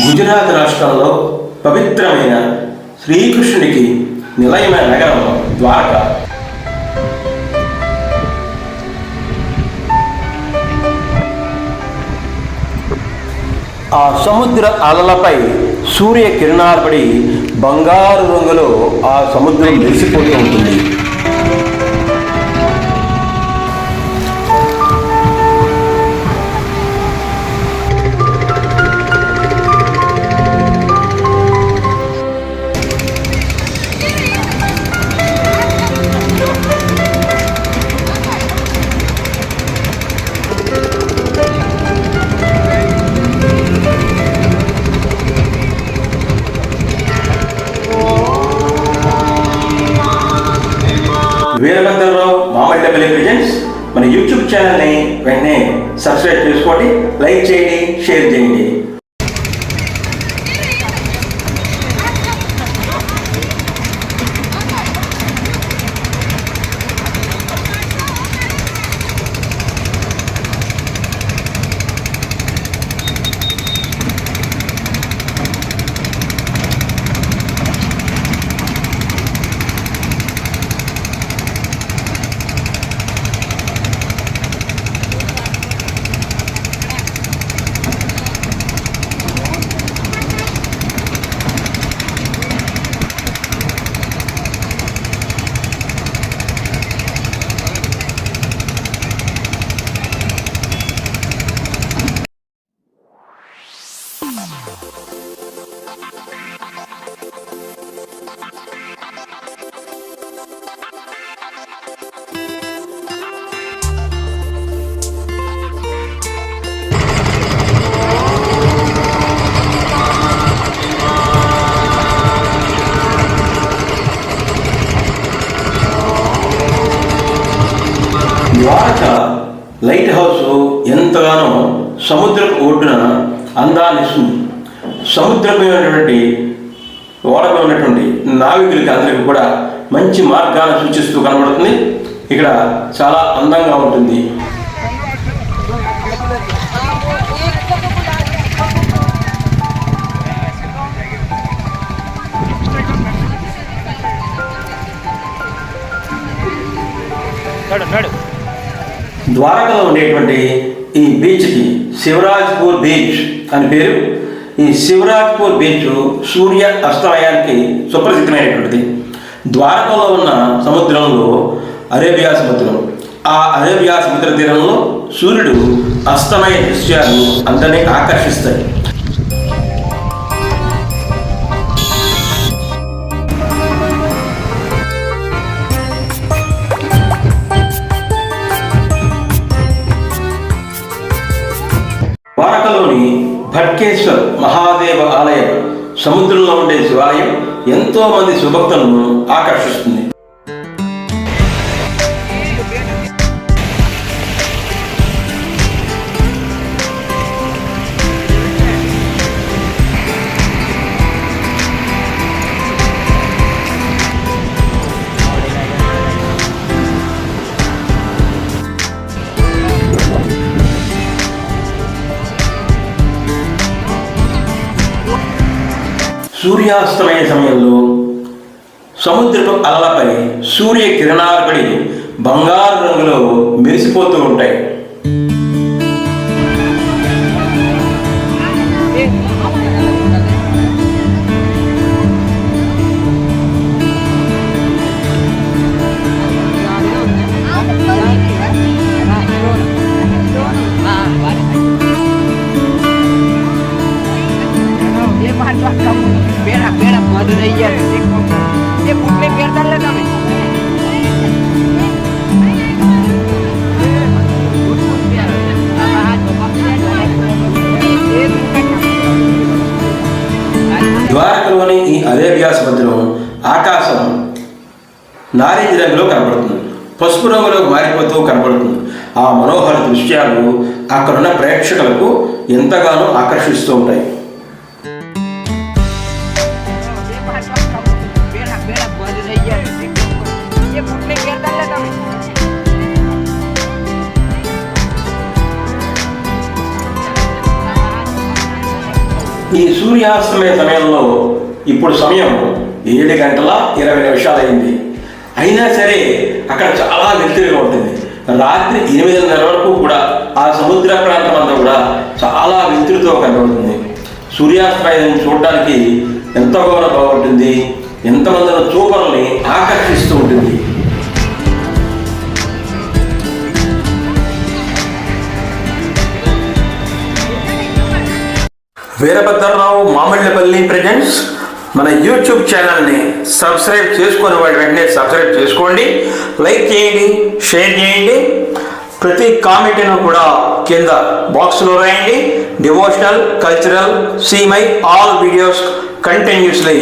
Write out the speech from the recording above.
గుజరాత్ రాష్ట్రంలో పవిత్రమైన శ్రీకృష్ణునికి నిలయమైన నగరం ద్వారకా. ఆ సముద్ర అలలపై సూర్య కిరణాలు పడి బంగారు రంగులో ఆ సముద్రం మెరిసిపోతూ ఉంటుంది. వీరభద్రరావు మామిడిపల్లి ప్రెజెంట్స్ మన యూట్యూబ్ ఛానల్ని వెంటనే సబ్స్క్రైబ్ చేసుకోండి, లైక్ చేయండి, షేర్ చేయండి. ద్వారకా లైట్ హౌస్ ఎంతగానో సముద్రపు ఒడ్డున అందాన్ని ఇస్తుంది. సముద్రమైనటువంటి ఓడలో ఉన్నటువంటి నావికులకి అందరికీ కూడా మంచి మార్గాన్ని సూచిస్తూ కనబడుతుంది. ఇక్కడ చాలా అందంగా ఉంటుంది. ద్వారకలో ఉండేటువంటి ఈ బీచ్కి శివరాజ్పూర్ బీచ్ అని పేరు. ఈ శివరాజ్పూర్ బీచ్ సూర్య అస్తమయానికి సుప్రసిద్ధమైనటువంటిది. ద్వారకలో ఉన్న సముద్రంలో అరేబియా సముద్రం. ఆ అరేబియా సముద్ర తీరంలో సూర్యుడు అస్తమయ దృశ్యాలు అందరినీ ఆకర్షిస్తాయి. ద్వారకలోని భట్కేశ్వర్ మహాదేవ ఆలయం సముద్రంలో ఉండే శివాలయం ఎంతో మంది శివభక్తులను ఆకర్షిస్తుంది. సూర్యాస్తమయ సమయంలో సముద్రపు అలలపై సూర్య కిరణాలు పడి బంగారు రంగులో మెరిసిపోతూ ఉంటాయి. ద్వారకలోని ఈ అరేబియా సముద్రం ఆకాశం నారింజ రంగులో కనబడుతుంది, పసుపు రంగులో మారిపోతూ కనబడుతుంది. ఆ మనోహర దృశ్యాలు అక్కడున్న ప్రేక్షకులకు ఎంతగానో ఆకర్షిస్తూ ఉంటాయి. ఈ సూర్యాస్తమయ సమయంలో ఇప్పుడు సమయం 7:20 అయింది. అయినా సరే అక్కడ చాలా వెలుతురుగా ఉంటుంది. రాత్రి 8:30 వరకు కూడా ఆ సముద్ర ప్రాంతం అంతా కూడా చాలా వెలుతురుతో కనబడుతుంది. సూర్యాస్తమయం చూడడానికి ఎంతగానో బాగుంటుంది. ఎంతమందిని చూపల్ని ఆకర్షిస్తూ ఉంటుంది. వీరభద్రరావు మామిళ్ళపల్లి ప్రెజెంట్స్ మన యూట్యూబ్ ఛానల్ని సబ్స్క్రైబ్ చేసుకుని వాడి వెంటనే సబ్స్క్రైబ్ చేసుకోండి, లైక్ చేయండి, షేర్ చేయండి. ప్రతి కామెంట్ను కూడా కింద బాక్స్లో రాయండి. Devotional, cultural, see my all videos continuously.